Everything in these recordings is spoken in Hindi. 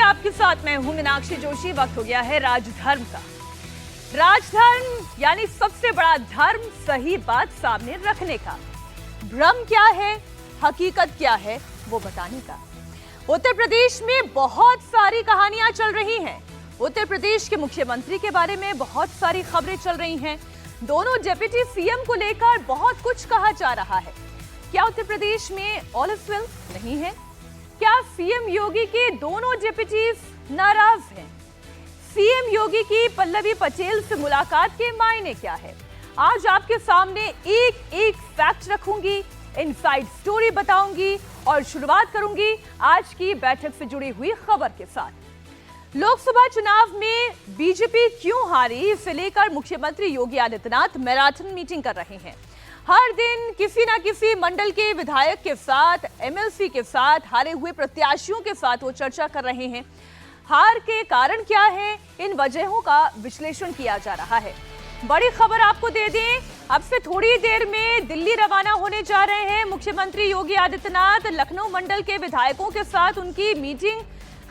आपके साथ मैं हूं मीनाक्षी जोशी। वक्त हो गया है राजधर्म का। राजधर्म यानी सबसे बड़ा धर्म, सही बात सामने रखने का। भ्रम क्या है, हकीकत क्या है, वो बताने का। उत्तर प्रदेश में बहुत सारी कहानियां चल रही हैं। उत्तर प्रदेश के मुख्यमंत्री के बारे में बहुत सारी खबरें चल रही हैं। दोनों डिप्टी सीएम को लेकर बहुत कुछ कहा जा रहा है। क्या उत्तर प्रदेश में ऑल इज वेल नहीं है? क्या सीएम योगी के दोनों डिप्टीज नाराज हैं? सीएम योगी की पल्लवी पटेल से मुलाकात के मायने क्या है? आज आपके सामने एक एक फैक्ट रखूंगी, इनसाइड स्टोरी बताऊंगी और शुरुआत करूंगी आज की बैठक से जुड़ी हुई खबर के साथ। लोकसभा चुनाव में बीजेपी क्यों हारी, इसे लेकर मुख्यमंत्री योगी आदित्यनाथ मैराथन मीटिंग कर रहे हैं। हर दिन किसी ना किसी मंडल के विधायक के साथ, एमएलसी के साथ, हारे हुए प्रत्याशियों के साथ वो चर्चा कर रहे हैं। हार के कारण क्या है, इन वजहों का विश्लेषण किया जा रहा है। बड़ी खबर आपको दे दें, अब से थोड़ी देर में दिल्ली रवाना होने जा रहे हैं मुख्यमंत्री योगी आदित्यनाथ। लखनऊ मंडल के विधायकों के साथ उनकी मीटिंग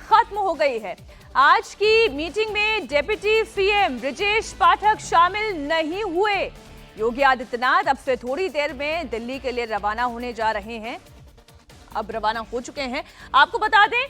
खत्म हो गई है। आज की मीटिंग में डिप्टी सीएम ब्रजेश पाठक शामिल नहीं हुए। योगी आदित्यनाथ अब से थोड़ी देर में दिल्ली के लिए रवाना होने जा रहे हैं, अब रवाना हो चुके हैं। आपको बता दें,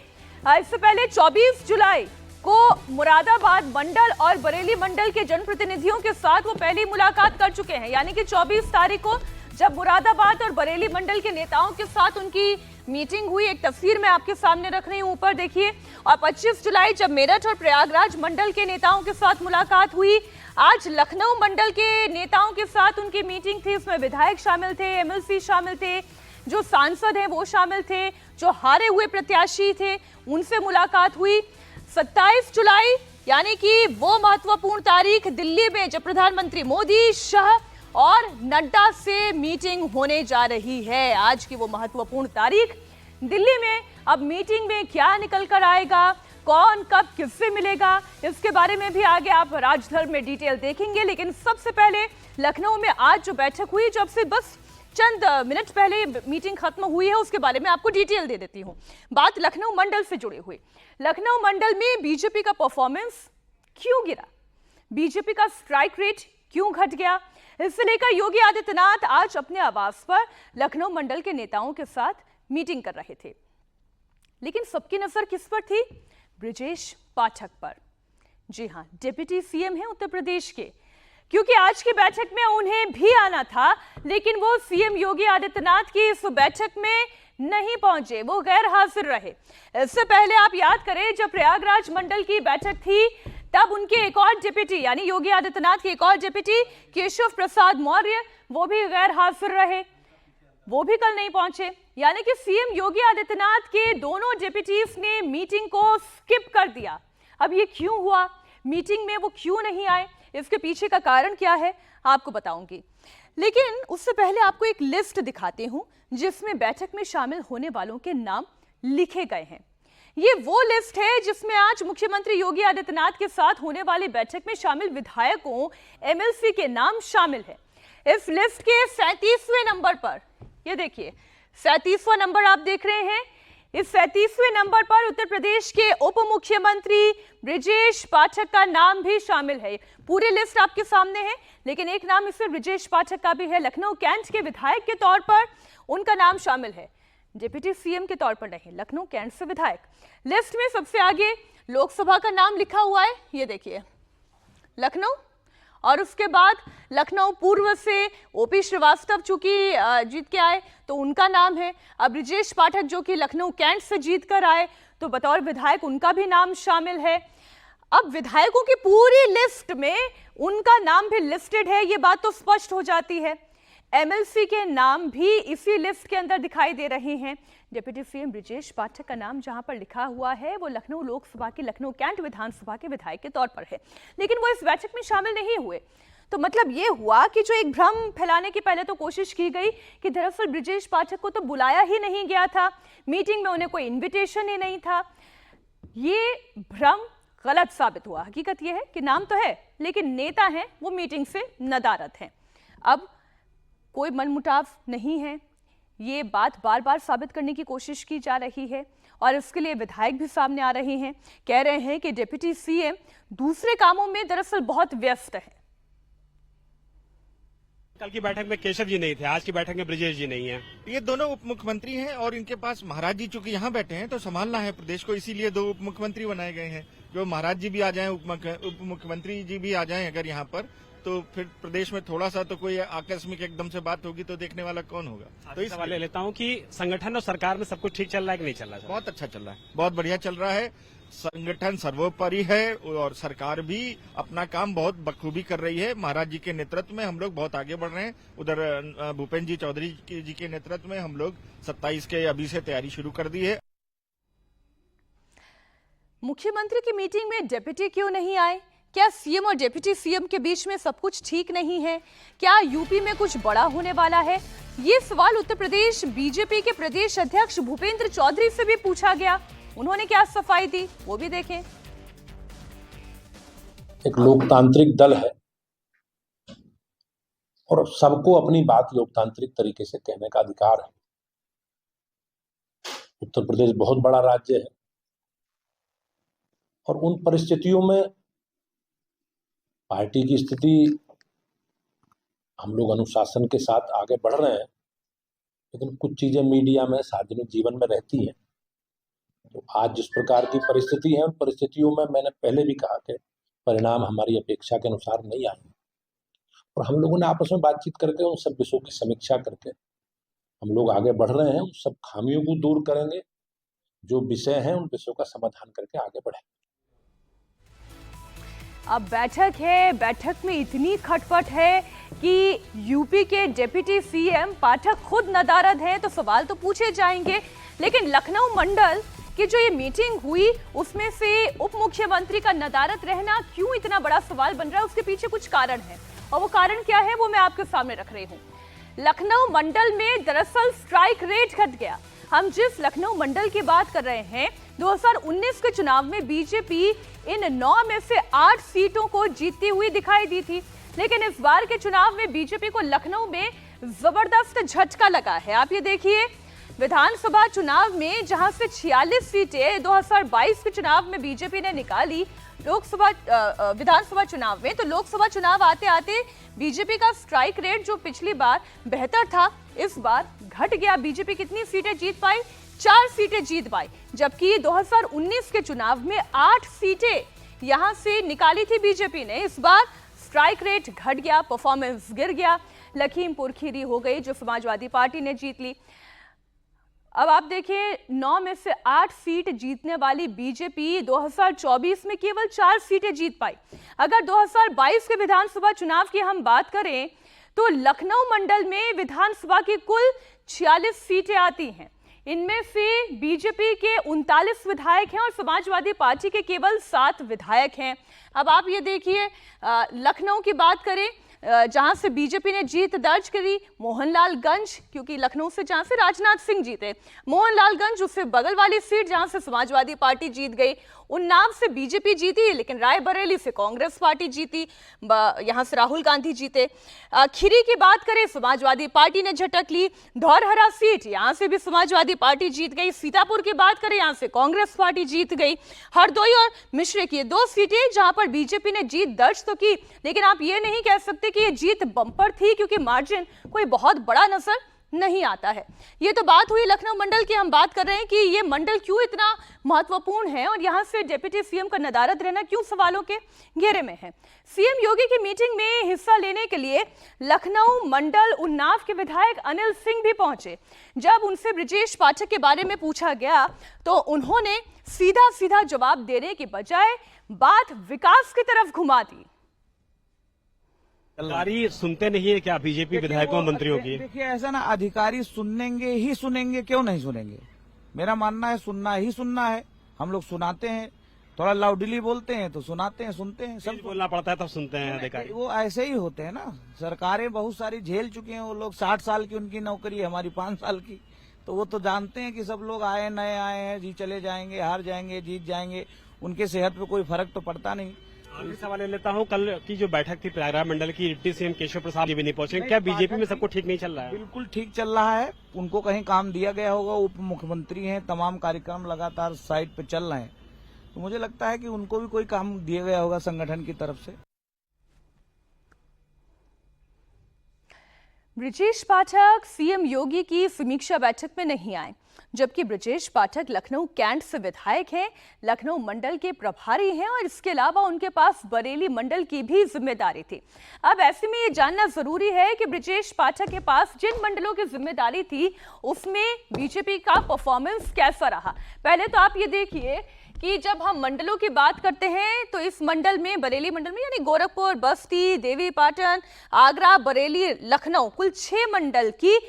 इससे पहले 24 जुलाई को मुरादाबाद मंडल और बरेली मंडल के जनप्रतिनिधियों के साथ वो पहली मुलाकात कर चुके हैं। यानी कि 24 तारीख को जब मुरादाबाद और बरेली मंडल के नेताओं के साथ उनकी मीटिंग हुई, एक तस्वीर मैं आपके सामने रख रही हूं, ऊपर देखिए। और 25 जुलाई जब मेरठ और प्रयागराज मंडल के नेताओं के साथ मुलाकात हुई। आज लखनऊ मंडल के नेताओं के साथ उनकी मीटिंग थी, उसमें विधायक शामिल थे, एमएलसी शामिल थे, जो सांसद हैं वो शामिल थे, जो हारे हुए प्रत्याशी थे उनसे मुलाकात हुई। 27 जुलाई यानी कि वो महत्वपूर्ण तारीख दिल्ली में जब प्रधानमंत्री मोदी, शाह और नड्डा से मीटिंग होने जा रही है। आज की वो महत्वपूर्ण तारीख दिल्ली में। अब मीटिंग में क्या निकल कर आएगा, कौन कब किससे मिलेगा, इसके बारे में भी आगे आप राजधर्म में डिटेल देखेंगे। लेकिन सबसे पहले लखनऊ में आज जो बैठक हुई, जब से बस चंद मिनट पहले मीटिंग खत्म हुई है, उसके बारे में आपको डिटेल दे देती हूं। बात लखनऊ मंडल से जुड़ी हुई। लखनऊ मंडल में बीजेपी का परफॉर्मेंस क्यों गिरा, बीजेपी का स्ट्राइक रेट क्यों घट गया, इससे लेकर योगी आदित्यनाथ आज अपने आवास पर लखनऊ मंडल के नेताओं के साथ मीटिंग कर रहे थे। लेकिन सबकी नजर किस पर थी? ब्रजेश पाठक पर। जी हां, डिप्टी सीएम हैं उत्तर प्रदेश के। क्योंकि आज की बैठक में उन्हें भी आना था, लेकिन वो सीएम योगी आदित्यनाथ की इस बैठक में नहीं पहुंचे, वो गैर हाजिर रहे। इससे पहले आप याद करें, जब प्रयागराज मंडल की बैठक थी तब उनके एक और डिप्टी यानी योगी आदित्यनाथ के एक और डिप्टी केशव प्रसाद मौर्य, वो भी गैर हाजिर रहे, वो भी कल नहीं पहुंचे। यानी कि सीएम योगी आदित्यनाथ के दोनों डिप्टीज ने मीटिंग को स्किप कर दिया। अब ये क्यों हुआ, मीटिंग में वो क्यों नहीं आए, इसके पीछे का कारण क्या है आपको बताऊंगी। लेकिन उससे पहले आपको एक लिस्ट दिखाती हूं जिसमें बैठक में शामिल होने वालों के नाम लिखे गए हैं। ये वो लिस्ट है जिसमें आज मुख्यमंत्री योगी आदित्यनाथ के साथ होने वाली बैठक में शामिल विधायकों, एमएलसी के नाम शामिल है। इस लिस्ट के 37वें नंबर पर, ये देखिए 37वां नंबर आप देख रहे हैं, इस 37वें नंबर पर उत्तर प्रदेश के उप मुख्यमंत्री ब्रजेश पाठक का नाम भी शामिल है। पूरी लिस्ट आपके सामने है, लेकिन एक नाम इसमें ब्रजेश पाठक का भी है। लखनऊ कैंट के विधायक के तौर पर उनका नाम शामिल है, डिप्टी सीएम के तौर पर नहीं, लखनऊ कैंट से विधायक। लिस्ट में सबसे आगे लोकसभा का नाम लिखा हुआ है, ये देखिए लखनऊ, और उसके बाद लखनऊ पूर्व से ओपी श्रीवास्तव चूंकि जीत के आए तो उनका नाम है। अब ब्रजेश पाठक जो कि लखनऊ कैंट से जीत कर आए तो बतौर विधायक उनका भी नाम शामिल है। अब विधायकों की पूरी लिस्ट में उनका नाम भी लिस्टेड है, ये बात तो स्पष्ट हो जाती है। एमएलसी के नाम भी इसी लिस्ट के अंदर दिखाई दे रहे हैं। डिप्टी सीएम ब्रजेश पाठक का नाम जहां पर लिखा हुआ है वो लखनऊ लोकसभा के लखनऊ कैंट विधानसभा के विधायक के तौर पर है, लेकिन वो इस बैठक में शामिल नहीं हुए। तो मतलब ये हुआ कि जो एक भ्रम फैलाने की पहले तो कोशिश की गई कि दरअसल ब्रजेश पाठक को तो बुलाया ही नहीं गया था, मीटिंग में उन्हें कोई इन्विटेशन ही नहीं था। ये भ्रम गलत साबित हुआ। हकीकत यह है कि नाम तो है, लेकिन नेता हैं वो मीटिंग से नदारद हैं। अब कोई मनमुटाव नहीं है, ये बात बार बार साबित करने की कोशिश की जा रही है। और इसके लिए विधायक भी सामने आ रहे हैं, कह रहे हैं कि डिप्टी सीएम दूसरे कामों में दरअसल बहुत व्यस्त है। कल की बैठक में केशव जी नहीं थे, आज की बैठक में ब्रजेश जी नहीं है। ये दोनों उप मुख्यमंत्री हैं और इनके पास महाराज जी चूंकि यहाँ बैठे हैं तो संभालना है प्रदेश को, इसीलिए दो उप मुख्यमंत्री बनाए गए हैं। जो महाराज जी भी आ जाएं, उप मुख्यमंत्री जी भी आ जाएं अगर यहाँ पर, तो फिर प्रदेश में थोड़ा सा तो कोई आकस्मिक एकदम से बात होगी तो देखने वाला कौन होगा। तो इस सवाल ले लेता हूँ कि संगठन और सरकार में सब कुछ ठीक चल रहा है कि नहीं चल रहा है? बहुत अच्छा चल रहा है, बहुत बढ़िया चल रहा है। संगठन सर्वोपरि है और सरकार भी अपना काम बहुत बखूबी कर रही है। महाराज जी के नेतृत्व में हम लोग बहुत आगे बढ़ रहे हैं। उधर भूपेन्द्र जी चौधरी जी के नेतृत्व में हम लोग 27 के अभी से तैयारी शुरू कर दी है। मुख्यमंत्री की मीटिंग में डिप्टी क्यों नहीं आए? क्या सीएम और डिप्टी सीएम के बीच में सब कुछ ठीक नहीं है? क्या यूपी में कुछ बड़ा होने वाला है? ये सवाल उत्तर प्रदेश बीजेपी के प्रदेश अध्यक्ष भूपेन्द्र चौधरी से भी पूछा गया। उन्होंने क्या सफाई दी, वो भी देखें। एक लोकतांत्रिक दल है और सबको अपनी बात लोकतांत्रिक तरीके से कहने का अधिकार है। उत्तर प्रदेश बहुत बड़ा राज्य है और उन परिस्थितियों में पार्टी की स्थिति, हम लोग अनुशासन के साथ आगे बढ़ रहे हैं, लेकिन कुछ चीजें मीडिया में, सार्वजनिक जीवन में रहती हैं। तो आज जिस प्रकार की परिस्थिति है, उन परिस्थितियों में मैंने पहले भी कहा कि परिणाम हमारी अपेक्षा के अनुसार नहीं आए और हम लोगों ने आपस में बातचीत करके उन सब विषयों की समीक्षा करके हम लोग आगे बढ़ रहे हैं। उन सब खामियों को दूर करेंगे, जो विषय हैं उन विषयों का समाधान करके आगे बढ़ेंगे। अब बैठक है, बैठक में इतनी खटपट है कि यूपी के डिप्टी सीएम पाठक खुद नदारद हैं, तो सवाल तो पूछे जाएंगे। लेकिन लखनऊ मंडल की जो ये मीटिंग हुई, उसमें से उप मुख्यमंत्री का नदारद रहना क्यों इतना बड़ा सवाल बन रहा है, उसके पीछे कुछ कारण है और वो कारण क्या है वो मैं आपके सामने रख रही हूँ। लखनऊ मंडल में दरअसल स्ट्राइक रेट घट गया। हम जिस लखनऊ मंडल की बात कर रहे हैं, 2019 के चुनाव में बीजेपी इन 9 में से 8 सीटों को जीतती हुई दिखाई दी थी, लेकिन इस बार के चुनाव में बीजेपी को लखनऊ में जबरदस्त झटका लगा है। आप ये देखिए, विधानसभा चुनाव में जहां से 46 सीटें 2022 के चुनाव में बीजेपी ने निकाली, लोकसभा विधानसभा चुनाव में, तो लोकसभा चुनाव आते आते बीजेपी का स्ट्राइक रेट जो पिछली बार बेहतर था, इस बार घट गया। बीजेपी कितनी सीटें जीत पाई? 4 सीटें जीत पाई, जबकि 2019 के चुनाव में 8 सीटें यहां से निकाली थी बीजेपी ने। इस बार स्ट्राइक रेट घट गया, परफॉर्मेंस गिर गया। लखीमपुर खीरी हो गई जो समाजवादी पार्टी ने जीत ली। अब आप देखिए, 9 में से 8 सीट जीतने वाली बीजेपी 2024 में केवल 4 सीटें जीत पाई। अगर 2022 के विधानसभा चुनाव की हम बात करें तो लखनऊ मंडल में विधानसभा की कुल 46 सीटें आती हैं। इनमें से बीजेपी के 39 विधायक हैं और समाजवादी पार्टी के केवल 7 विधायक हैं। अब आप ये देखिए, लखनऊ की बात करें, जहां से बीजेपी ने जीत दर्ज करी, मोहनलालगंज, क्योंकि लखनऊ से जहां से राजनाथ सिंह जीते, मोहनलालगंज उससे बगल वाली सीट जहां से समाजवादी पार्टी जीत गई। उन्नाव से बीजेपी जीती, लेकिन रायबरेली से कांग्रेस पार्टी जीती, यहां से राहुल गांधी जीते। खीरी की बात करें, समाजवादी पार्टी ने झटक ली। धौरहरा सीट, यहां से भी समाजवादी पार्टी जीत गई। सीतापुर की बात करें, यहां से कांग्रेस पार्टी जीत गई। हरदोई और मिश्रिक, ये 2 सीटें जहां पर बीजेपी ने जीत दर्ज तो की, लेकिन आप ये नहीं कह सकते कि ये जीत बम्पर थी, क्योंकि मार्जिन कोई बहुत बड़ा नजर नहीं आता है। ये तो बात हुई लखनऊ मंडल की। हम बात कर रहे हैं कि ये मंडल क्यों इतना महत्वपूर्ण है और यहां से डिप्टी सीएम का नदारद रहना क्यों सवालों के घेरे में है। सीएम योगी की मीटिंग में हिस्सा लेने के लिए लखनऊ मंडल उन्नाव के विधायक अनिल सिंह भी पहुंचे। जब उनसे ब्रजेश पाठक के बारे में पूछा गया तो उन्होंने सीधा सीधा जवाब देने के बजाय बात विकास की तरफ घुमा दी। अधिकारी सुनते नहीं है क्या बीजेपी विधायकों मंत्रियों की? देखिए, ऐसा ना, अधिकारी सुनेंगे, क्यों नहीं सुनेंगे? मेरा मानना है सुनना ही सुनना है। हम लोग सुनाते हैं, थोड़ा लाउडली बोलते हैं तो सुनाते हैं, सुनते हैं। सब बोलना पड़ता है तब सुनते हैं अधिकारी। वो ऐसे ही होते हैं ना, सरकारें बहुत सारी झेल चुके हैं वो लोग। 60 साल की उनकी नौकरी है, हमारी 5 साल की, तो वो तो जानते हैं कि सब लोग नए आए हैं जी, चले जाएंगे, हार जाएंगे, जीत जाएंगे, उनके सेहत पे कोई फर्क तो पड़ता नहीं। आखिरी सवाल ले लेता हूँ, कल की जो बैठक थी प्रयागराज मंडल की, डिप्टी सीएम केशव प्रसाद जी भी नहीं पहुंचे, क्या बीजेपी में सबको ठीक नहीं चल रहा है? बिल्कुल ठीक चल रहा है, उनको कहीं काम दिया गया होगा, उप मुख्यमंत्री हैं, तमाम कार्यक्रम लगातार साइट पे चल रहे हैं, तो मुझे लगता है कि उनको भी कोई काम दिया गया होगा संगठन की तरफ से। ब्रजेश पाठक सीएम योगी की समीक्षा बैठक में नहीं आए, जबकि ब्रजेश पाठक लखनऊ कैंट से विधायक हैं, लखनऊ मंडल के प्रभारी हैं और इसके अलावा उनके पास बरेली मंडल की भी जिम्मेदारी थी। अब ऐसे में ये जानना जरूरी है कि ब्रजेश पाठक के पास जिन मंडलों की जिम्मेदारी थी उसमें बीजेपी का परफॉर्मेंस कैसा रहा। पहले तो आप ये देखिए कि जब हम मंडलों की बात करते हैं तो इस मंडल में, बरेली मंडल में, यानी गोरखपुर, बस्ती, देवीपाटन, आगरा, बरेली, लखनऊ, कुल 6 मंडल की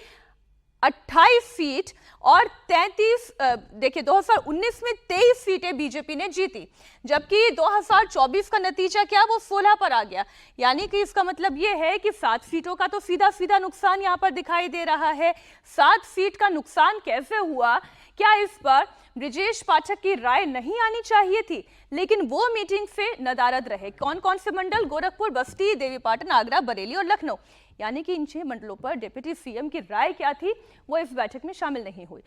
28 सीट और 33 देखिए 2019 में 23 सीटें बीजेपी ने जीती, जबकि 2024 का नतीजा क्या, वो 16 पर आ गया। यानी कि इसका मतलब ये है कि 7 सीटों का तो सीधा सीधा नुकसान यहां पर दिखाई दे रहा है। 7 सीट का नुकसान कैसे हुआ, क्या इस पर ब्रजेश पाठक की राय नहीं आनी चाहिए थी? लेकिन वो मीटिंग से नदारद रहे। कौन कौन से मंडल, गोरखपुर, बस्ती, देवीपाटन, आगरा, बरेली और लखनऊ, यानी कि इन 6 मंडलों पर डिप्टी सीएम की राय क्या थी, वो इस बैठक में शामिल नहीं हुई।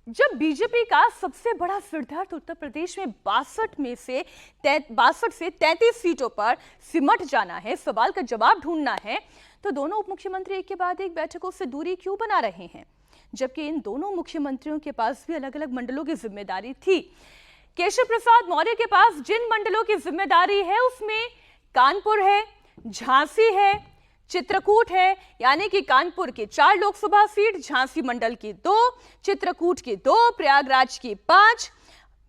जब बीजेपी का सबसे बड़ा सिरदर्द उत्तर प्रदेश में 62 से 33 सीटों पर सिमट जाना है, सवाल का जवाब ढूंढना है, तो दोनों उप मुख्यमंत्री एक के बाद एक बैठकों से दूरी क्यों बना रहे हैं, जबकि इन दोनों मुख्यमंत्रियों के पास भी अलग अलग मंडलों की जिम्मेदारी थी। केशव प्रसाद मौर्य के पास जिन मंडलों की जिम्मेदारी है उसमें कानपुर है, झांसी है, चित्रकूट है, यानी कि कानपुर की 4 लोकसभा सीट, झांसी मंडल की 2, चित्रकूट की 2, प्रयागराज की 5,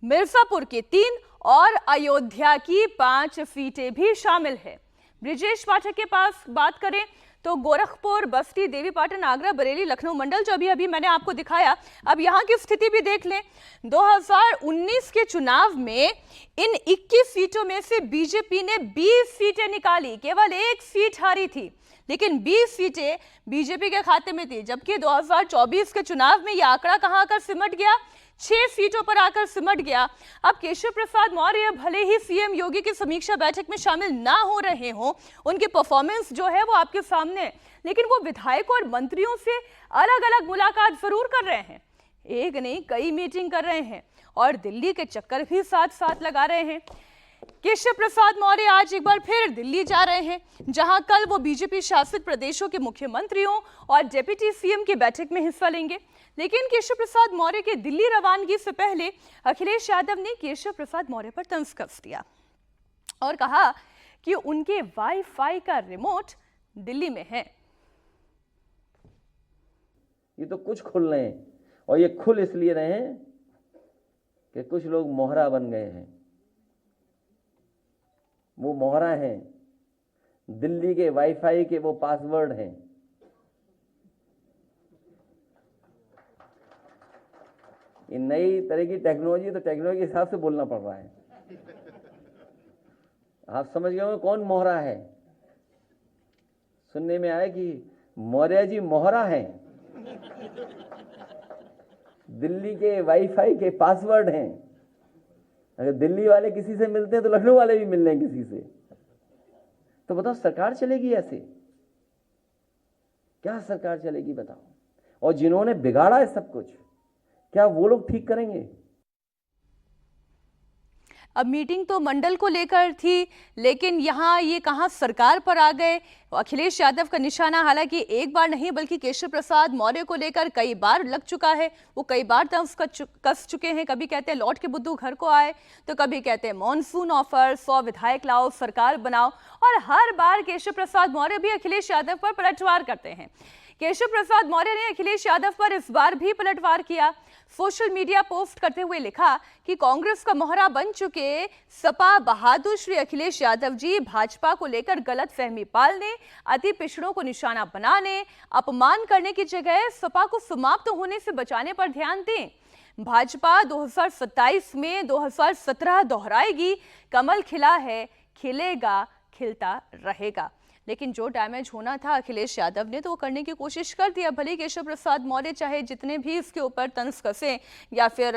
मिर्जापुर की 3 और अयोध्या की 5 सीटें भी शामिल है। ब्रजेश पाठक के पास बात करें तो गोरखपुर, बस्ती, देवीपाटन, आगरा, बरेली, लखनऊ मंडल जो अभी मैंने आपको दिखाया, अब यहाँ की स्थिति भी देख लें। 2019 के चुनाव में इन 21 सीटों में से बीजेपी ने 20 सीटें निकाली, केवल 1 सीट हारी थी, लेकिन 20 सीटें बीजेपी के खाते में थी, जबकि 2024 के चुनाव में यह आंकड़ा कहां आकर सिमट गया, 6 सीटों पर आकर सिमट गया। अब केशव प्रसाद मौर्य भले ही सीएम योगी की समीक्षा बैठक में शामिल ना हो रहे हों, उनकी परफॉर्मेंस जो है वो आपके सामने है, लेकिन वो विधायकों और मंत्रियों से अलग अलग मुलाकात जरूर कर रहे हैं, एक नहीं कई मीटिंग कर रहे हैं और दिल्ली के चक्कर भी साथ साथ लगा रहे हैं। केशव प्रसाद मौर्य आज एक बार फिर दिल्ली जा रहे हैं, जहां कल वो बीजेपी शासित प्रदेशों के मुख्यमंत्रियों और डिप्टी सीएम की बैठक में हिस्सा लेंगे। लेकिन केशव प्रसाद मौर्य के दिल्ली रवानगी से पहले अखिलेश यादव ने केशव प्रसाद मौर्य पर तंज कस दिया और कहा कि उनके वाईफाई का रिमोट दिल्ली में है। ये तो कुछ खुल रहे हैं, और ये खुल इसलिए रहे हैं कि कुछ लोग मोहरा बन गए हैं। वो मोहरा हैं, दिल्ली के वाईफाई के वो पासवर्ड हैं। ये नई तरह की टेक्नोलॉजी, तो टेक्नोलॉजी के हिसाब से बोलना पड़ रहा है। आप समझ गए हो कौन मोहरा है? सुनने में आया कि मौर्य जी मोहरा हैं, दिल्ली के वाईफाई के पासवर्ड हैं। अगर दिल्ली वाले किसी से मिलते हैं तो लखनऊ वाले भी मिल रहे हैं किसी से। तो बताओ सरकार चलेगी ऐसे? क्या सरकार चलेगी बताओ? और जिन्होंने बिगाड़ा है सब कुछ, क्या वो लोग ठीक करेंगे? अब मीटिंग तो मंडल को लेकर थी, लेकिन यहाँ ये कहाँ सरकार पर आ गए। अखिलेश यादव का निशाना हालांकि एक बार नहीं बल्कि केशव प्रसाद मौर्य को लेकर कई बार लग चुका है। वो कई बार तंज कस चुके हैं। कभी कहते हैं लौट के बुद्धू घर को आए, तो कभी कहते हैं मॉनसून ऑफर, 100 विधायक लाओ, सरकार बनाओ, और हर बार केशव प्रसाद मौर्य भी अखिलेश यादव पर पलटवार करते हैं। केशव प्रसाद मौर्य ने अखिलेश यादव पर इस बार भी पलटवार किया। सोशल मीडिया पोस्ट करते हुए लिखा कि कांग्रेस का मोहरा बन चुके सपा बहादुर श्री अखिलेश यादव जी भाजपा को लेकर गलत फहमी पालने, अति पिछड़ों को निशाना बनाने, अपमान करने की जगह सपा को समाप्त होने से बचाने पर ध्यान दें। भाजपा 2027 में 2017 दोहराएगी। कमल खिला है, खिलेगा, खिलता रहेगा। लेकिन जो डैमेज होना था अखिलेश यादव ने तो वो करने की कोशिश कर दिया। भले केशव प्रसाद मौर्य चाहे जितने भी इसके ऊपर तंज कसें या फिर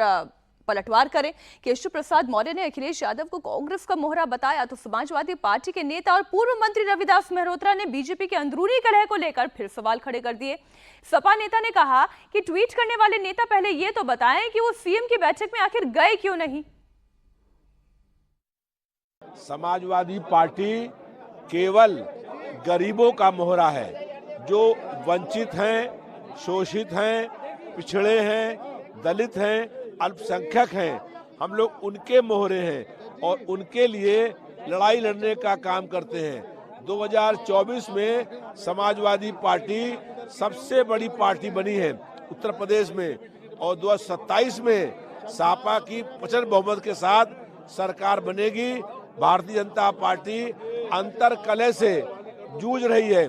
पलटवार करें। केशव प्रसाद मौर्य ने अखिलेश यादव को कांग्रेस का मोहरा बताया तो समाजवादी पार्टी के नेता और पूर्व मंत्री रविदास मेहरोत्रा ने बीजेपी के अंदरूनी कलह को लेकर फिर सवाल खड़े कर दिए। सपा नेता ने कहा कि ट्वीट करने वाले नेता पहले ये तो बताएं कि वो सीएम की बैठक में आखिर गए क्यों नहीं। समाजवादी पार्टी केवल गरीबों का मोहरा है, जो वंचित हैं, शोषित हैं, पिछड़े हैं, दलित हैं, अल्पसंख्यक हैं, हम लोग उनके मोहरे हैं और उनके लिए लड़ाई लड़ने का काम करते हैं। 2024 में समाजवादी पार्टी सबसे बड़ी पार्टी बनी है उत्तर प्रदेश में और 2027 में सपा की प्रचंड बहुमत के साथ सरकार बनेगी। भारतीय जनता पार्टी अंतर कलह से जूझ रही है।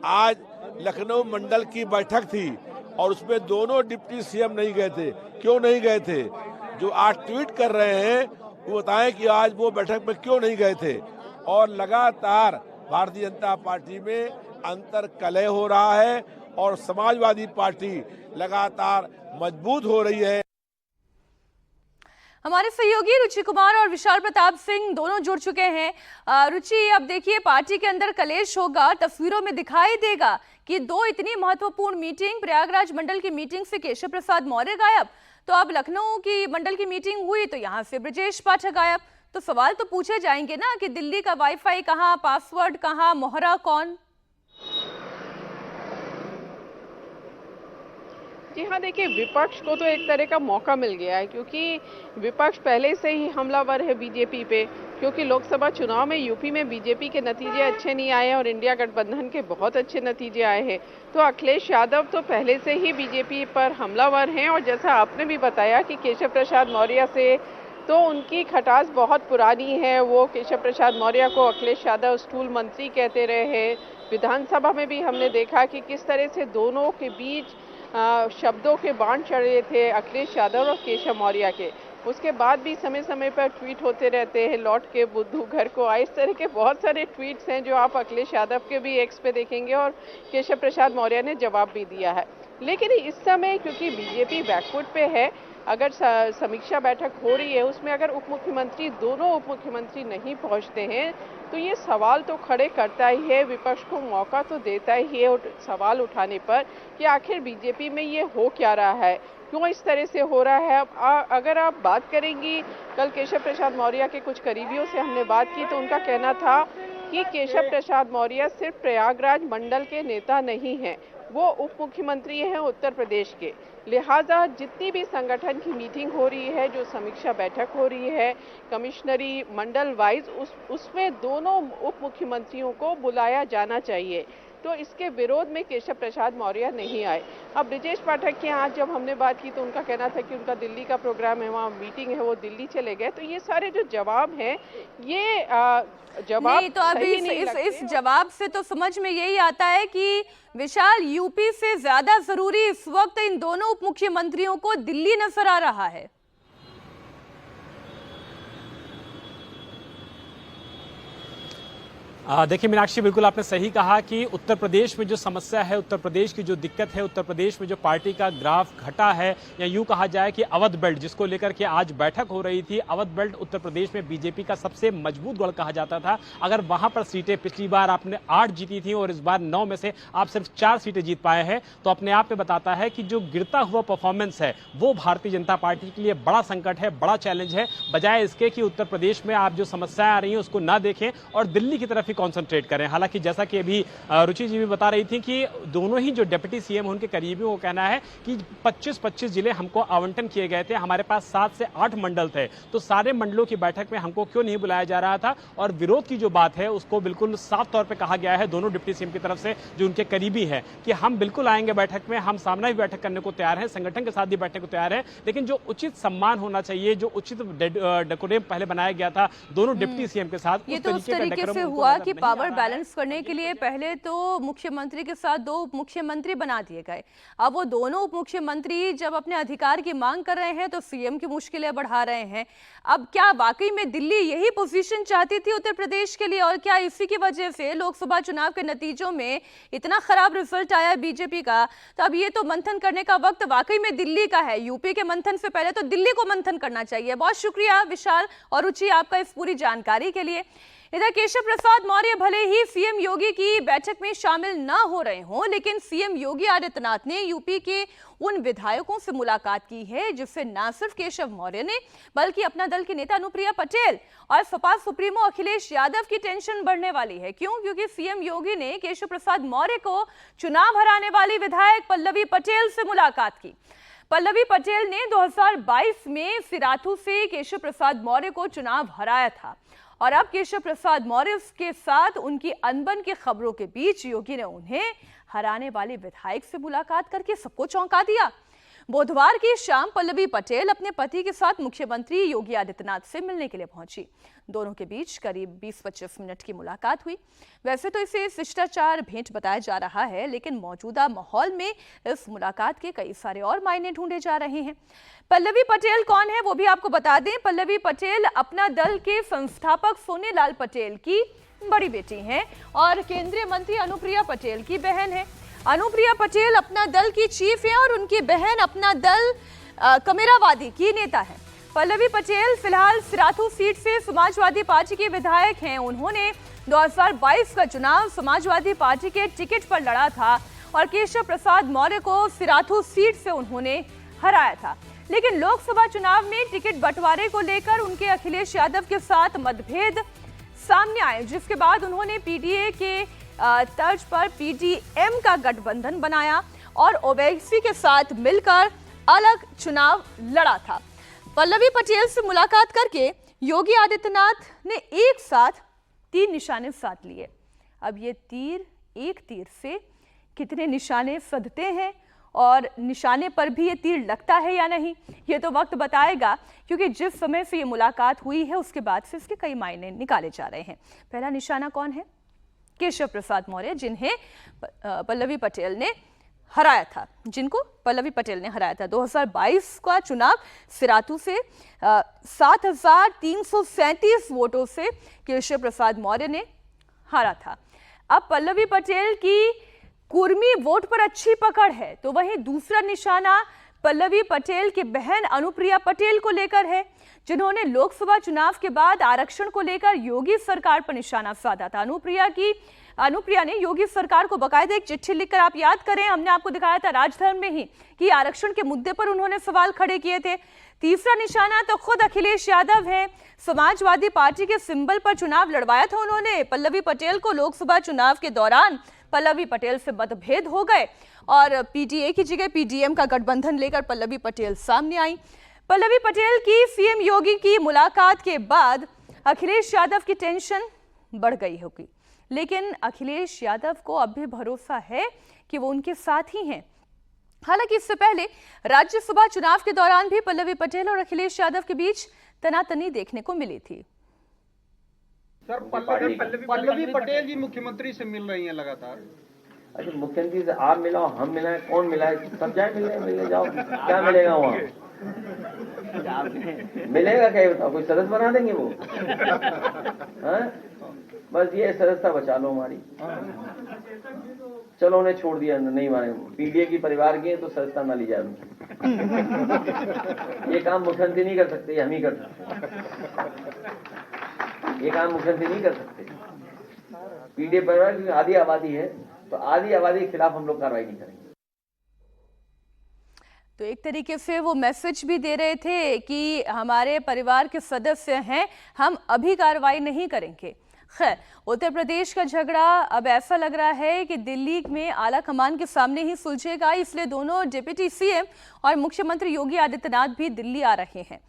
आज लखनऊ मंडल की बैठक थी और उसमें दोनों डिप्टी सीएम नहीं गए थे। क्यों नहीं गए थे? जो आज ट्वीट कर रहे हैं वो बताएं कि आज वो बैठक में क्यों नहीं गए थे। और लगातार भारतीय जनता पार्टी में अंतर कलह हो रहा है और समाजवादी पार्टी लगातार मजबूत हो रही है। हमारे सहयोगी रुचि कुमार और विशाल प्रताप सिंह दोनों जुड़ चुके हैं। रुचि, अब देखिए पार्टी के अंदर कलेश होगा, तस्वीरों में दिखाई देगा कि दो इतनी महत्वपूर्ण मीटिंग, प्रयागराज मंडल की मीटिंग से केशव प्रसाद मौर्य गायब, तो अब लखनऊ की मंडल की मीटिंग हुई तो यहां से ब्रजेश पाठक गायब। तो सवाल तो पूछे जाएंगे ना कि दिल्ली का वाईफाई कहां, पासवर्ड कहां, मोहरा कौन? जी हाँ, देखिए विपक्ष को तो एक तरह का मौका मिल गया है, क्योंकि विपक्ष पहले से ही हमलावर है बीजेपी पे, क्योंकि लोकसभा चुनाव में यूपी में बीजेपी के नतीजे अच्छे नहीं आए और इंडिया गठबंधन के बहुत अच्छे नतीजे आए हैं। तो अखिलेश यादव तो पहले से ही बीजेपी पर हमलावर हैं और जैसा आपने भी बताया कि केशव प्रसाद मौर्य से तो उनकी खटास बहुत पुरानी है। वो केशव प्रसाद मौर्य को अखिलेश यादव स्टूल मंत्री कहते रहे हैं। विधानसभा में भी हमने देखा कि किस तरह से दोनों के बीच शब्दों के बाण चढ़ रहे थे अखिलेश यादव और केशव मौर्य के। उसके बाद भी समय समय पर ट्वीट होते रहते हैं, लौट के बुद्धू घर को आए, इस तरह के बहुत सारे ट्वीट्स हैं जो आप अखिलेश यादव के भी एक्स पे देखेंगे और केशव प्रसाद मौर्य ने जवाब भी दिया है। लेकिन इस समय क्योंकि बीजेपी बैकफुट पे है, अगर समीक्षा बैठक हो रही है उसमें अगर उप मुख्यमंत्री, दोनों उप मुख्यमंत्री नहीं पहुंचते हैं तो ये सवाल तो खड़े करता ही है, विपक्ष को मौका तो देता ही है सवाल उठाने पर कि आखिर बीजेपी में ये हो क्या रहा है, क्यों इस तरह से हो रहा है। अब अगर आप बात करेंगी, कल केशव प्रसाद मौर्य के कुछ करीबियों से हमने बात की तो उनका कहना था कि केशव प्रसाद मौर्य सिर्फ प्रयागराज मंडल के नेता नहीं हैं, वो उप मुख्यमंत्री हैं उत्तर प्रदेश के। लिहाजा जितनी भी संगठन की मीटिंग हो रही है, जो समीक्षा बैठक हो रही है कमिश्नरी मंडल वाइज, उसमें दोनों उप मुख्यमंत्रियों को बुलाया जाना चाहिए। तो इसके विरोध में केशव प्रसाद मौर्य नहीं आए। अब ब्रजेश पाठक के आज जब हमने बात की तो उनका कहना था कि उनका दिल्ली का प्रोग्राम है, वहाँ मीटिंग है, वो दिल्ली चले गए। तो ये सारे जो जवाब हैं, ये जवाब नहीं, तो अभी इस जवाब से तो समझ में यही आता है कि विशाल, यूपी से ज्यादा जरूरी इस वक्त इन दोनों उप मुख्यमंत्रियों को दिल्ली नजर आ रहा है। देखिए मीनाक्षी, बिल्कुल आपने सही कहा कि उत्तर प्रदेश में जो समस्या है, उत्तर प्रदेश की जो दिक्कत है, उत्तर प्रदेश में जो पार्टी का ग्राफ घटा है, या यूं कहा जाए कि अवध बेल्ट जिसको लेकर के आज बैठक हो रही थी, अवध बेल्ट उत्तर प्रदेश में बीजेपी का सबसे मजबूत गढ़ कहा जाता था। अगर वहां पर सीटें पिछली बार आपने 8 जीती थी और इस बार 9 में से आप सिर्फ 4 सीटें जीत पाए हैं, तो अपने आप में बताता है कि जो गिरता हुआ परफॉर्मेंस है वो भारतीय जनता पार्टी के लिए बड़ा संकट है, बड़ा चैलेंज है, बजाय इसके कि उत्तर प्रदेश में आप जो समस्याएं आ रही हैं उसको ना देखें और दिल्ली की तरफ ही कॉन्सेंट्रेट करें। हालांकि जैसा कि अभी रुचि जी भी बता रही थी कि दोनों ही जो डिप्टी सीएम उनके करीबियों को कहना है कि 25-25 जिले हमको आवंटन किए गए थे, हमारे पास 7 से 8 मंडल थे, तो सारे मंडलों की बैठक में हमको क्यों नहीं बुलाया जा रहा था। और विरोध की जो बात है उसको बिल्कुल साफ तौर पर कहा गया है दोनों डिप्टी सीएम की तरफ से जो उनके करीबी है कि हम बिल्कुल आएंगे बैठक में, हम सामना भी बैठक करने को तैयार है, संगठन के साथ भी बैठने को तैयार है, लेकिन जो उचित सम्मान होना चाहिए, जो उचित डेकोरम पहले बनाया गया था दोनों डिप्टी सीएम के साथ, ये तो उस तरीके से हुआ की पावर बैलेंस करने के लिए पहले तो मुख्यमंत्री के साथ 2 उप मुख्यमंत्री बना दिए गए। अब वो दोनों उप मुख्यमंत्री जब अपने अधिकार की मांग कर रहे हैं तो सीएम की मुश्किलें बढ़ा रहे हैं। अब क्या वाकई में दिल्ली यही पोजीशन चाहती थी उत्तर प्रदेश के लिए, और क्या इसी की वजह से लोकसभा चुनाव के नतीजों में इतना खराब रिजल्ट आया बीजेपी का? तो अब ये तो मंथन करने का वक्त वाकई में दिल्ली का है। यूपी के मंथन से पहले तो दिल्ली को मंथन करना चाहिए। बहुत शुक्रिया विशाल और रुचि आपका इस पूरी जानकारी के लिए। इधर केशव प्रसाद मौर्य भले ही सीएम योगी की बैठक में शामिल न हो रहे हों, लेकिन सीएम योगी आदित्यनाथ ने यूपी के उन विधायकों से मुलाकात की है जिससे न सिर्फ केशव मौर्य ने बल्कि अपना दल की नेता अनुप्रिया पटेल और सपा सुप्रीमो अखिलेश यादव की टेंशन बढ़ने वाली है। क्यों? क्योंकि सीएम योगी ने केशव प्रसाद मौर्य को चुनाव हराने वाली विधायक पल्लवी पटेल से मुलाकात की। पल्लवी पटेल ने 2022 में सिराथू से केशव प्रसाद मौर्य को चुनाव हराया था और अब केशव प्रसाद मौर्य के साथ उनकी अनबन की खबरों के बीच योगी ने उन्हें हराने वाले विधायक से मुलाकात करके सबको चौंका दिया। बुधवार की शाम पल्लवी पटेल अपने पति के साथ मुख्यमंत्री योगी आदित्यनाथ से मिलने के लिए पहुंची। दोनों के बीच करीब 20-25 मिनट की मुलाकात हुई। वैसे तो इसे शिष्टाचार भेंट बताया जा रहा है, लेकिन मौजूदा माहौल में इस मुलाकात के कई सारे और मायने ढूंढे जा रहे हैं। पल्लवी पटेल कौन है वो भी आपको बता दें। पल्लवी पटेल अपना दल के संस्थापक सोनेलाल पटेल की बड़ी बेटी हैं और केंद्रीय मंत्री अनुप्रिया पटेल की बहन है। अनुप्रिया पटेल अपना दल की चीफ है और उनकी बहन अपना दल कमेरावादी की नेता है। पल्लवी पटेल फिलहाल सिराथू सीट से समाजवादी पार्टी के विधायक हैं। उन्होंने 2022 का चुनाव समाजवादी पार्टी के टिकट पर लड़ा था और केशव प्रसाद मौर्य को सिराथू सीट से उन्होंने हराया था। लेकिन लोकसभा चुनाव में टिकट बंटवारे को लेकर उनके अखिलेश यादव के साथ मतभेद सामने आए, जिसके बाद उन्होंने पीडीए के तर्ज पर पीडीएम का गठबंधन बनाया और ओवैसी के साथ मिलकर अलग चुनाव लड़ा था। पल्लवी पटेल से मुलाकात करके योगी आदित्यनाथ ने एक साथ 3 निशाने साध लिए। अब ये एक तीर से कितने निशाने सधते हैं और निशाने पर भी ये तीर लगता है या नहीं, ये तो वक्त बताएगा, क्योंकि जिस समय से ये मुलाकात हुई है उसके बाद से इसके कई मायने निकाले जा रहे हैं। पहला निशाना कौन है? केशव प्रसाद मौर्य, जिन्हें पल्लवी पटेल ने हराया था, जिनको पल्लवी पटेल ने हराया था। 2022 का चुनाव सिराथू से 7,337 वोटों से केशव प्रसाद मौर्य ने हारा था। अब पल्लवी पटेल की कुर्मी वोट पर अच्छी पकड़ है, तो वहीं दूसरा निशाना पल्लवी पटेल की बहन अनुप्रिया पटेल को लेकर है, जिन्होंने लोकसभा चुनाव के बाद आरक्षण को लेकर योगी सरकार पर निशाना साधा था। अनुप्रिया ने योगी सरकार को बकायदा एक चिट्ठी लिखकर, आप याद करें, हमने आपको दिखाया था राजधर्म में ही कि आरक्षण के मुद्दे पर उन्होंने सवाल खड़े किए थे। तीसरा निशाना तो खुद अखिलेश यादव है। समाजवादी पार्टी के सिंबल पर चुनाव लड़वाया था उन्होंने पल्लवी पटेल को। लोकसभा चुनाव के दौरान पल्लवी पटेल से मतभेद हो गए और पीडीए की जगह पीडीएम का गठबंधन लेकर पल्लवी पटेल सामने आई। पल्लवी पटेल की सीएम योगी की मुलाकात के बाद अखिलेश यादव की टेंशन बढ़ गई होगी, लेकिन अखिलेश यादव को अब भी भरोसा है कि वो उनके साथ ही हैं। हालांकि इससे पहले राज्यसभा चुनाव के दौरान भी पल्लवी पटेल और अखिलेश यादव के बीच तनातनी देखने को मिली थी। सर, पल्लवी पटेल जी मुख्यमंत्री से मिल रही हैं लगातार। अच्छा, मुख्यमंत्री से आप मिलाओ, हम मिलाए, कौन मिलाए? सब जाए मिलने जाओ, क्या मिलेगा वहाँ? मिलेगा क्या बताओ? कोई सदस्य बना देंगे वो? बस ये सदस्यता बचा लो हमारी। चलो उन्हें छोड़ दिया, नहीं माने पीडीए की परिवार की है तो सदस्यता ना ली जाए। ये काम मुख्यमंत्री नहीं कर सकते, हम ही कर सकते। ये काम मुख्यमंत्री नहीं कर सकते। पीडीए परिवार की आधी आबादी है तो आधी आबादी के खिलाफ हम लोग कार्रवाई नहीं करेंगे। तो एक तरीके से वो मैसेज भी दे रहे थे कि हमारे परिवार के सदस्य हैं, हम अभी कार्रवाई नहीं करेंगे। खैर, उत्तर प्रदेश का झगड़ा अब ऐसा लग रहा है कि दिल्ली में आला कमान के सामने ही सुलझेगा, इसलिए दोनों डिप्टी सीएम और मुख्यमंत्री योगी आदित्यनाथ भी दिल्ली आ रहे हैं।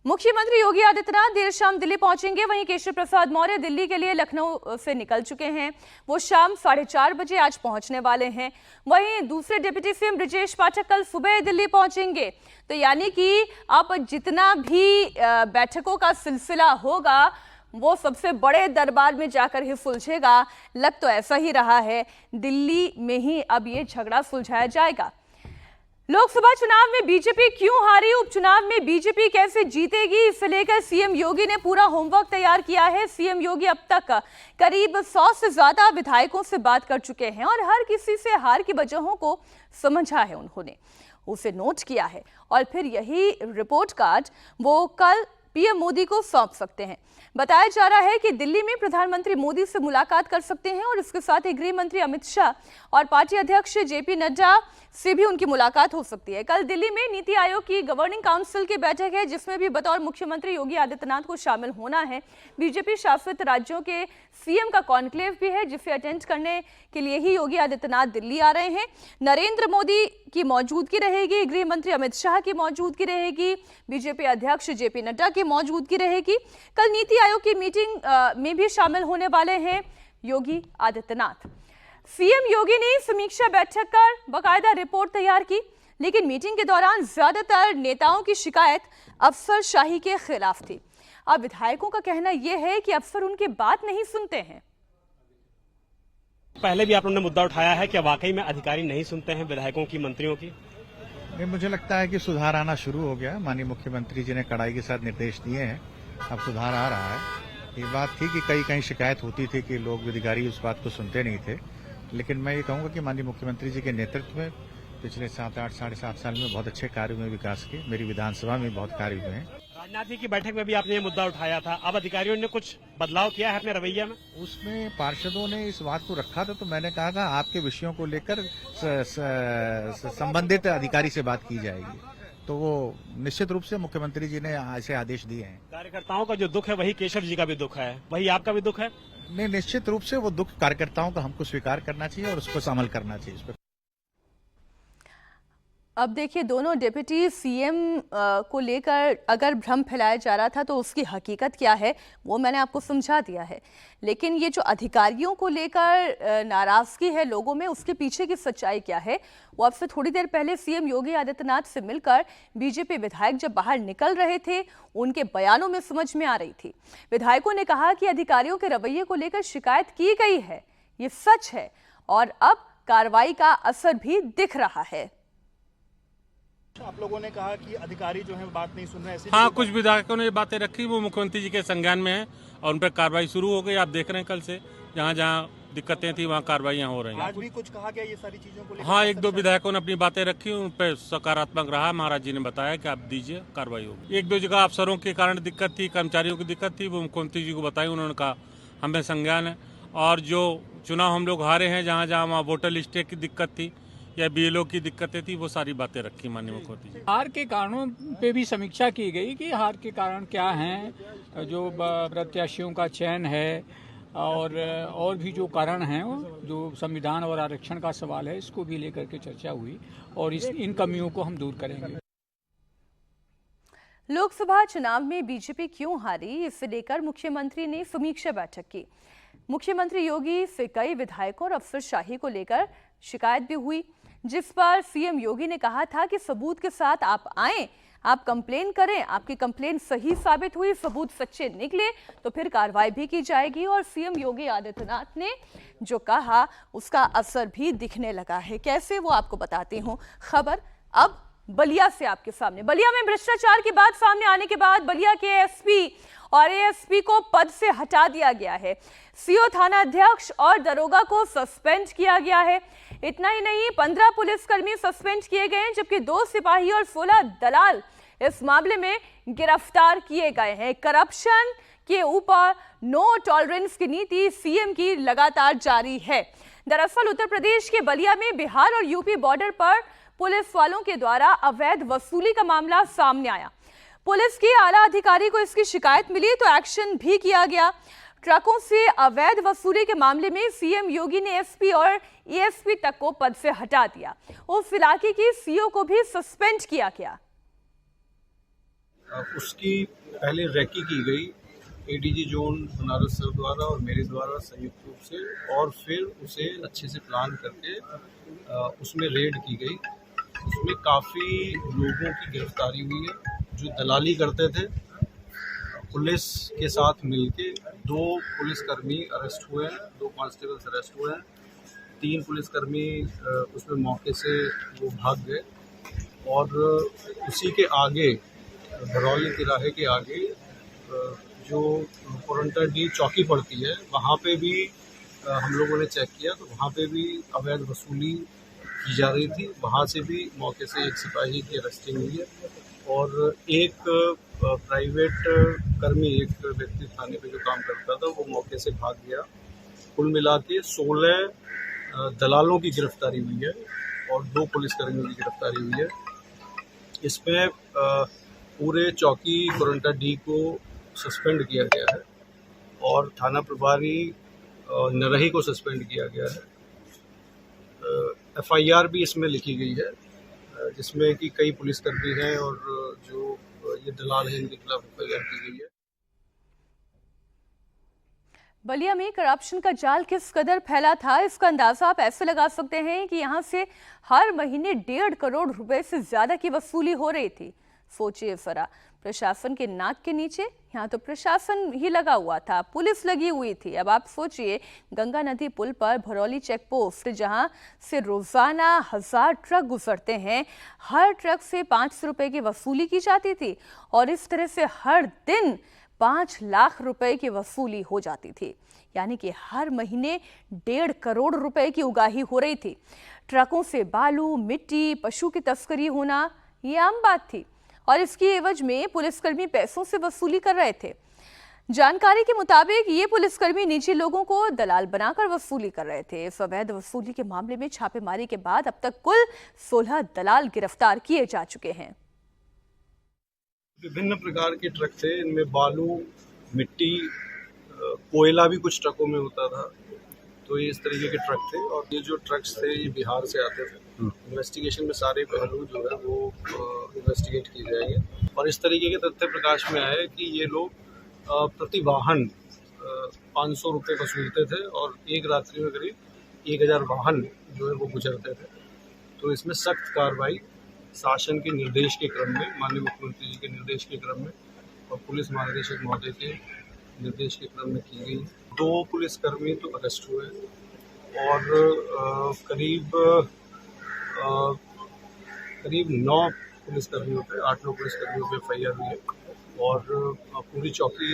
मुख्यमंत्री योगी आदित्यनाथ देर शाम दिल्ली पहुंचेंगे। वहीं केशव प्रसाद मौर्य दिल्ली के लिए लखनऊ से निकल चुके हैं, वो शाम 4:30 बजे आज पहुंचने वाले हैं। वहीं दूसरे डिप्टी सीएम ब्रजेश पाठक कल सुबह दिल्ली पहुंचेंगे। तो यानी कि अब जितना भी बैठकों का सिलसिला होगा वो सबसे बड़े दरबार में जाकर ही सुलझेगा। लग तो ऐसा ही रहा है, दिल्ली में ही अब ये झगड़ा सुलझाया जाएगा। लोकसभा चुनाव में बीजेपी क्यों हारी, उपचुनाव में बीजेपी कैसे जीतेगी, इसे लेकर सीएम योगी ने पूरा होमवर्क तैयार किया है। सीएम योगी अब तक करीब 100 से ज्यादा विधायकों से बात कर चुके हैं और हर किसी से हार की वजहों को समझा है, उन्होंने उसे नोट किया है और फिर यही रिपोर्ट कार्ड वो कल पीएम मोदी को सौंप सकते हैं। बताया जा रहा है कि दिल्ली में प्रधानमंत्री मोदी से मुलाकात कर सकते हैं और इसके साथ ही गृह मंत्री अमित शाह और पार्टी अध्यक्ष जेपी नड्डा से भी उनकी मुलाकात हो सकती है। कल दिल्ली में नीति आयोग की गवर्निंग काउंसिल की बैठक है, जिसमें भी बतौर मुख्यमंत्री योगी आदित्यनाथ को शामिल होना है। बीजेपी शासित राज्यों के सीएम का कॉन्क्लेव भी है, जिसे अटेंड करने के लिए ही योगी आदित्यनाथ दिल्ली आ रहे हैं। नरेंद्र मोदी की मौजूदगी रहेगी, गृह मंत्री अमित शाह की मौजूदगी रहेगी, बीजेपी अध्यक्ष जेपी नड्डा की मौजूदगी रहेगी। कल नीति आयोग की मीटिंग में भी शामिल होने वाले हैं योगी आदित्यनाथ। सीएम योगी ने समीक्षा बैठक कर बाकायदा रिपोर्ट तैयार की, लेकिन मीटिंग के दौरान ज्यादातर नेताओं की शिकायत अफसरशाही के खिलाफ थी। अब विधायकों का कहना यह है कि अफसर उनकी बात नहीं सुनते हैं। पहले भी आप लोगों ने मुद्दा उठाया है कि वाकई में अधिकारी नहीं सुनते हैं विधायकों की, मंत्रियों की। नहीं, मुझे लगता है कि सुधार आना शुरू हो गया। माननीय मुख्यमंत्री जी ने कड़ाई के साथ निर्देश दिए हैं, अब सुधार आ रहा है। ये बात थी कि कई शिकायत होती थी कि लोग अधिकारी उस बात को सुनते नहीं थे, लेकिन मैं ये कहूंगा कि माननीय मुख्यमंत्री जी के नेतृत्व में पिछले 7-8 साढ़े 7 साल में बहुत अच्छे कार्य हुए, विकास के। मेरी विधानसभा में बहुत कार्य हुए हैं। राजनाथ जी की बैठक में भी आपने ये मुद्दा उठाया था, अब अधिकारियों ने कुछ बदलाव किया है अपने रवैये में? उसमें पार्षदों ने इस बात को रखा था, तो मैंने कहा था आपके विषयों को लेकर संबंधित अधिकारी से बात की जाएगी, तो वो निश्चित रूप से मुख्यमंत्री जी ने ऐसे आदेश दिए हैं। कार्यकर्ताओं का जो दुख है वही केशव जी का भी दुख है, वही आपका भी दुख है? नहीं, निश्चित रूप से वो दुख कार्यकर्ताओं का हमको स्वीकार करना चाहिए और उसको शामिल करना चाहिए। इस पर अब देखिए, दोनों डिप्टी सीएम को लेकर अगर भ्रम फैलाया जा रहा था तो उसकी हकीकत क्या है वो मैंने आपको समझा दिया है, लेकिन ये जो अधिकारियों को लेकर नाराजगी है लोगों में, उसके पीछे की सच्चाई क्या है वो अब से थोड़ी देर पहले सीएम योगी आदित्यनाथ से मिलकर बीजेपी विधायक जब बाहर निकल रहे थे उनके बयानों में समझ में आ रही थी। विधायकों ने कहा कि अधिकारियों के रवैये को लेकर शिकायत की गई है, ये सच है और अब कार्रवाई का असर भी दिख रहा है। आप लोगों ने कहा कि अधिकारी जो हैं बात नहीं सुन रहे हैं। हाँ, कुछ विधायकों ने बातें रखी, वो मुख्यमंत्री जी के संज्ञान में है और उन पर कार्रवाई शुरू हो गई। आप देख रहे हैं कल से जहाँ जहाँ दिक्कतें थी वहाँ कार्रवाइयाँ हो रही हैं। आज भी कुछ कहा गया ये सारी चीजों को लेकर? हाँ, 1-2 विधायकों ने अपनी बातें रखी, उन पर सकारात्मक रहा। महाराज जी ने बताया कि आप दीजिए, कार्रवाई होगी। 1-2 जगह अफसरों के कारण दिक्कत थी, कर्मचारियों की दिक्कत थी, वो मुख्यमंत्री जी को बताई। उन्होंने कहा हमें संज्ञान है और जो चुनाव हम लोग हारे हैं, जहाँ जहाँ वहाँ वोटर लिस्ट की दिक्कत थी या बीएलओ की दिक्कतें थी, वो सारी बातें रखी माननीय मुख्यमंत्री जी। हार के कारणों पे भी समीक्षा की गई कि हार के कारण क्या हैं, जो प्रत्याशियों का चयन है और भी जो कारण हैं, जो संविधान और आरक्षण का सवाल है, इसको भी लेकर के चर्चा हुई और इन कमियों को हम दूर करेंगे। लोकसभा चुनाव में बीजेपी क्यों हारी, इसे लेकर मुख्यमंत्री ने समीक्षा बैठक की। मुख्यमंत्री योगी से कई विधायकों और अफसरशाही को लेकर शिकायत भी हुई, जिस पर सीएम योगी ने कहा था कि सबूत के साथ आप आएं, आप कंप्लेन करें, आपकी कंप्लेन सही साबित हुई, सबूत सच्चे निकले तो फिर कार्रवाई भी की जाएगी। और सीएम योगी आदित्यनाथ ने जो कहा उसका असर भी दिखने लगा है। कैसे, वो आपको बताती हूँ। खबर अब बलिया से आपके सामने। बलिया में भ्रष्टाचार की बात सामने आने के बाद बलिया के एसपी और एएसपी को पद से हटा दिया गया है। सीओ थाना अध्यक्ष और दरोगा को सस्पेंड किया गया है। इतना ही नहीं, 15 पुलिसकर्मी सस्पेंड किए गए हैं, जबकि 2 सिपाही और 16 दलाल इस मामले में गिरफ्तार किए गए हैं। करप्शन के ऊपर नो टॉलरेंस की नीति सीएम की लगातार जारी है। दरअसल उत्तर प्रदेश के बलिया में बिहार और यूपी बॉर्डर पर पुलिस वालों के द्वारा अवैध वसूली का मामला सामने आया। पुलिस के आला अधिकारी को इसकी शिकायत मिली तो एक्शन भी किया गया। ट्रकों से अवैध वसूली के मामले में सीएम योगी ने एसपी और एएसपी तक को पद से हटा दिया। उस इलाके की सीओ को भी सस्पेंड किया गया। उसकी पहले रैकी की गई एडीजी जोन बनारस सर द्वारा और मेरे द्वारा संयुक्त रूप से, और फिर उसे अच्छे से प्लान करके उसमें रेड की गई। उसमें काफ़ी लोगों की गिरफ्तारी हुई है जो दलाली करते थे। पुलिस के साथ मिलके 2 पुलिसकर्मी अरेस्ट हुए हैं, 2 कांस्टेबल्स अरेस्ट हुए हैं। 3 पुलिसकर्मी उसमें मौके से वो भाग गए और उसी के आगे भरौली तिराहे के आगे जो कोरंटा डी चौकी पड़ती है वहाँ पे भी हम लोगों ने चेक किया तो वहाँ पे भी अवैध वसूली की जा रही थी। वहाँ से भी मौके से एक सिपाही की अरेस्टिंग हुई है और एक प्राइवेट कर्मी, एक व्यक्ति थाने पे जो काम करता था वो मौके से भाग गया। कुल मिला के 16 दलालों की गिरफ्तारी हुई है और 2 पुलिसकर्मियों की गिरफ्तारी हुई है। इसमें पूरे चौकी कोरंटा डी को सस्पेंड किया गया है और थाना प्रभारी नरही को सस्पेंड किया गया है। FIR भी इसमें लिखी गई है जिसमें कि कई पुलिसकर्मी हैं और जो ये दलाल हैं इनके खिलाफ FIR की गई है। बलिया में करप्शन का जाल किस कदर फैला था, इसका अंदाजा आप ऐसे लगा सकते हैं कि यहां से हर महीने 1.5 करोड़ रुपए से ज्यादा की वसूली हो रही थी। सोचिए जरा, प्रशासन के नाक के नीचे यहाँ तो प्रशासन ही लगा हुआ था, पुलिस लगी हुई थी। अब आप सोचिए, गंगा नदी पुल पर भरौली चेक पोस्ट जहाँ से रोजाना 1000 ट्रक गुजरते हैं, हर ट्रक से 500 रुपए की वसूली की जाती थी और इस तरह से हर दिन 5 लाख रुपए की वसूली हो जाती थी। यानी कि हर महीने 1.5 करोड़ रुपए की उगाही हो रही थी। ट्रकों से बालू, मिट्टी, पशु की तस्करी होना ये आम बात थी और इसकी एवज में पुलिसकर्मी पैसों से वसूली कर रहे थे। जानकारी के मुताबिक ये पुलिसकर्मी निजी लोगों को दलाल बनाकर वसूली कर रहे थे। इस अवैध वसूली के मामले में छापेमारी के बाद अब तक कुल 16 दलाल गिरफ्तार किए जा चुके हैं। विभिन्न प्रकार के ट्रक थे, इनमें बालू, मिट्टी, कोयला भी कुछ ट्रकों में होता था। तो ये इस तरीके के ट्रक थे और ये जो ट्रक्स थे ये बिहार से आते थे। इन्वेस्टिगेशन में सारे पहलू जो है वो इन्वेस्टिगेट किए जाएंगे और इस तरीके के तथ्य प्रकाश में आए कि ये लोग प्रति वाहन 500 रुपये वसूलते थे और एक रात्रि में करीब 1000 वाहन जो है वो गुजरते थे। तो इसमें सख्त कार्रवाई शासन के निर्देश के क्रम में, माननीय मुख्यमंत्री जी के निर्देश के क्रम में और पुलिस महानिदेशक महोदय के निर्देश के क्रम में की गई। 2 पुलिसकर्मी तो अरेस्ट हुए और करीब 9 पुलिसकर्मियों पे 8-9 पुलिसकर्मियों पे FIR हुई है और पूरी चौकी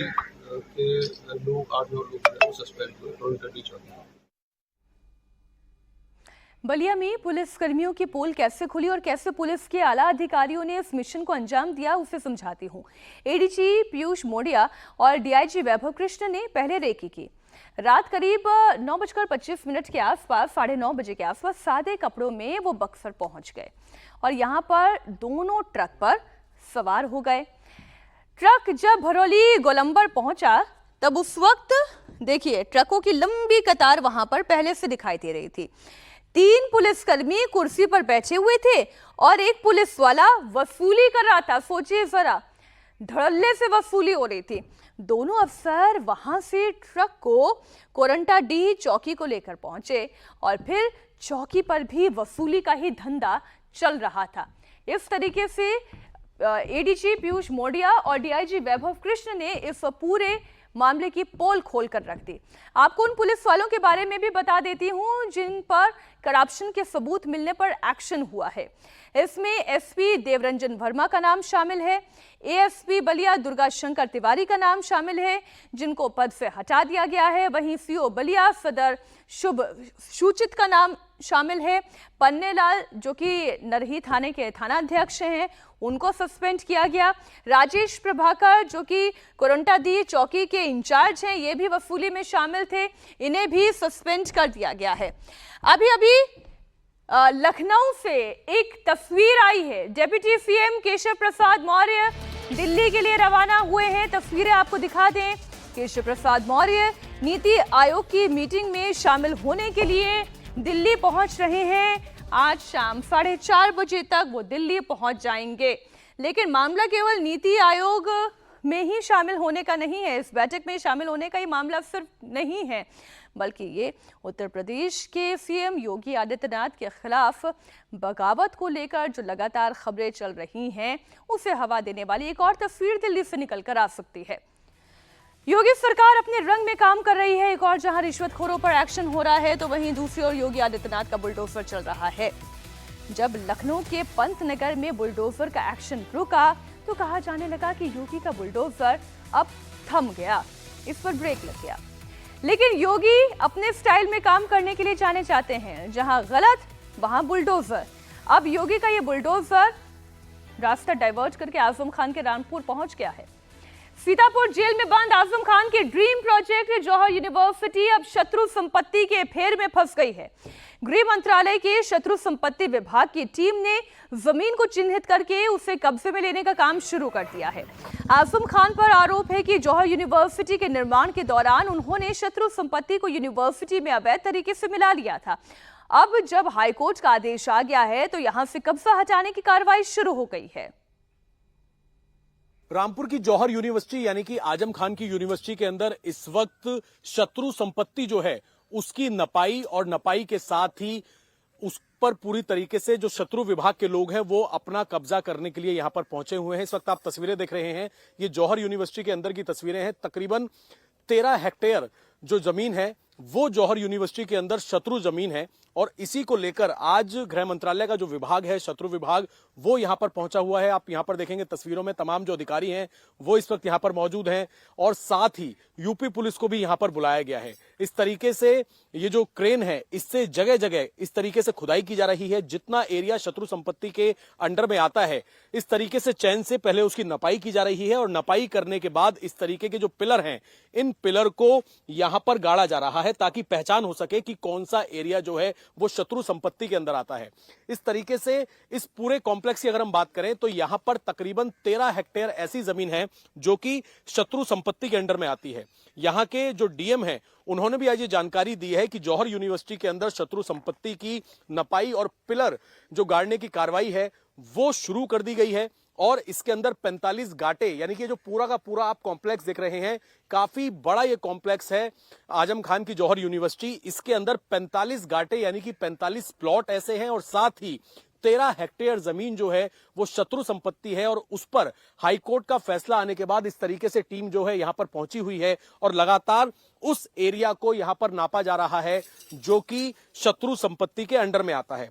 के लोग 8-9 लोग सस्पेंड हुए कोरंटा चौकी। बलिया में पुलिसकर्मियों की पोल कैसे खुली और कैसे पुलिस के आला अधिकारियों ने इस मिशन को अंजाम दिया, उसे समझाती हूँ। ADG पीयूष मोडिया और DIG वैभव कृष्ण ने पहले रेकी की। रात करीब 9:25 के आसपास, 9:30 बजे के आसपास सादे कपड़ों में वो बक्सर पहुंच गए और यहाँ पर दोनों ट्रक पर सवार हो गए। ट्रक जब भरौली गोलंबर पहुंचा तब उस वक्त देखिए ट्रकों की लंबी कतार वहां पर पहले से दिखाई दे रही थी। 3 पुलिसकर्मी कुर्सी पर बैठे हुए थे और एक पुलिस वाला वसूली कर रहा था। सोचिए जरा, धड़ल्ले से वसूली हो रही थी। दोनों अफसर वहां से ट्रक को कोरंटा डी चौकी को लेकर पहुंचे और फिर चौकी पर भी वसूली का ही धंधा चल रहा था। इस तरीके से ADG पीयूष मोडिया और DIG वैभव कृष्ण ने इस पूरे मामले की पोल खोल कर रख दी। आपको उन पुलिस वालों के बारे में भी बता देती हूं जिन पर करप्शन के सबूत मिलने पर एक्शन हुआ है। इसमें SP देवरंजन वर्मा का नाम शामिल है, ASP बलिया दुर्गा शंकर तिवारी का नाम शामिल है जिनको पद से हटा दिया गया है। वहीं CO बलिया सदर शुभ सूचित का नाम शामिल है। पन्नेलाल जो कि नरही थाने के थानाध्यक्ष हैं उनको सस्पेंड किया गया। राजेश प्रभाकर जो कि कोरंटा दी चौकी के इंचार्ज हैं, ये भी वसूली में शामिल थे, इन्हें भी सस्पेंड कर दिया गया है। अभी लखनऊ से एक तस्वीर आई है। डिप्टी CM केशव प्रसाद मौर्य दिल्ली के लिए रवाना हुए हैं। तस्वीरें आपको दिखा दें। केशव प्रसाद मौर्य नीति आयोग की मीटिंग में शामिल होने के लिए दिल्ली पहुंच रहे हैं। आज शाम 4:30 बजे तक वो दिल्ली पहुंच जाएंगे। लेकिन मामला केवल नीति आयोग में ही शामिल होने का नहीं है, इस बैठक में शामिल होने का ही मामला सिर्फ नहीं है, बल्कि ये उत्तर प्रदेश के CM योगी आदित्यनाथ के खिलाफ बगावत को लेकर जो लगातार खबरें चल रही हैं उसे हवा देने वाली एक और तस्वीर दिल्ली से निकल कर आ सकती है। योगी सरकार अपने रंग में काम कर रही है। एक और जहां रिश्वतखोरों पर एक्शन हो रहा है तो वहीं दूसरी ओर योगी आदित्यनाथ का बुलडोजर चल रहा है। जब लखनऊ के पंत नगर में बुलडोजर का एक्शन रुका तो कहा जाने लगा कि योगी का बुलडोजर अब थम गया, इस पर ब्रेक लग गया। लेकिन योगी अपने स्टाइल में काम करने के लिए जाने जाते हैं, जहां गलत वहां बुलडोजर। अब योगी का ये बुलडोजर रास्ता डाइवर्ट करके आजम खान के रामपुर पहुंच गया है। सीतापुर जेल में बंद आजम खान की ड्रीम प्रोजेक्ट जौहर यूनिवर्सिटी अब शत्रु संपत्ति के फेर में फंस गई है। गृह मंत्रालय के शत्रु संपत्ति विभाग की टीम ने जमीन को चिन्हित करके उसे कब्जे में लेने का काम शुरू कर दिया है। आजम खान पर आरोप है कि जौहर यूनिवर्सिटी के निर्माण के दौरान उन्होंने शत्रु संपत्ति को यूनिवर्सिटी में अवैध तरीके से मिला लिया था। अब जब हाईकोर्ट का आदेश आ गया है तो यहां से कब्जा हटाने की कार्रवाई शुरू हो गई है। रामपुर की जौहर यूनिवर्सिटी यानी कि आजम खान की यूनिवर्सिटी के अंदर इस वक्त शत्रु संपत्ति जो है उसकी नपाई और नपाई के साथ ही उस पर पूरी तरीके से जो शत्रु विभाग के लोग हैं वो अपना कब्जा करने के लिए यहां पर पहुंचे हुए हैं। इस वक्त आप तस्वीरें देख रहे हैं, ये जौहर यूनिवर्सिटी के अंदर की तस्वीरें हैं। तकरीबन 13 हेक्टेयर जो जमीन है वो जौहर यूनिवर्सिटी के अंदर शत्रु जमीन है और इसी को लेकर आज गृह मंत्रालय का जो विभाग है शत्रु विभाग वो यहां पर पहुंचा हुआ है। आप यहां पर देखेंगे तस्वीरों में तमाम जो अधिकारी हैं वो इस वक्त यहां पर मौजूद हैं और साथ ही यूपी पुलिस को भी यहां पर बुलाया गया है। इस तरीके से ये जो क्रेन है इससे जगह जगह इस तरीके से खुदाई की जा रही है। जितना एरिया शत्रु संपत्ति के अंडर में आता है इस तरीके से चैन से पहले उसकी नपाई की जा रही है और नपाई करने के बाद इस तरीके के जो पिलर हैं इन पिलर को यहां पर गाड़ा जा रहा है ताकि पहचान हो सके कि कौन सा एरिया जो है वो शत्रु संपत्ति के अंदर आता है। इस तरीके से इस पूरे कॉम्प्लेक्स की अगर हम बात करें तो यहां पर तकरीबन 13 हेक्टेयर ऐसी जमीन है जो कि शत्रु संपत्ति के अंडर में आती है। यहां के जो डीएम है उन्होंने भी आज ये जानकारी दी है कि जौहर यूनिवर्सिटी के अंदर शत्रु संपत्ति की नपाई और पिलर जो गाड़ने की कार्रवाई है वो शुरू कर दी गई है और इसके अंदर 45 गाटे यानी कि जो पूरा का पूरा आप कॉम्प्लेक्स देख रहे हैं काफी बड़ा ये कॉम्प्लेक्स है आजम खान की जौहर यूनिवर्सिटी। इसके अंदर 45 गाटे यानी कि 45 प्लॉट ऐसे हैं और साथ ही 13 हेक्टेयर जमीन जो है वो शत्रु संपत्ति है और उस पर हाईकोर्ट का फैसला आने के बाद इस तरीके से टीम जो है यहां पर पहुंची हुई है और लगातार उस एरिया को यहां पर नापा जा रहा है जो कि शत्रु संपत्ति के अंडर में आता है।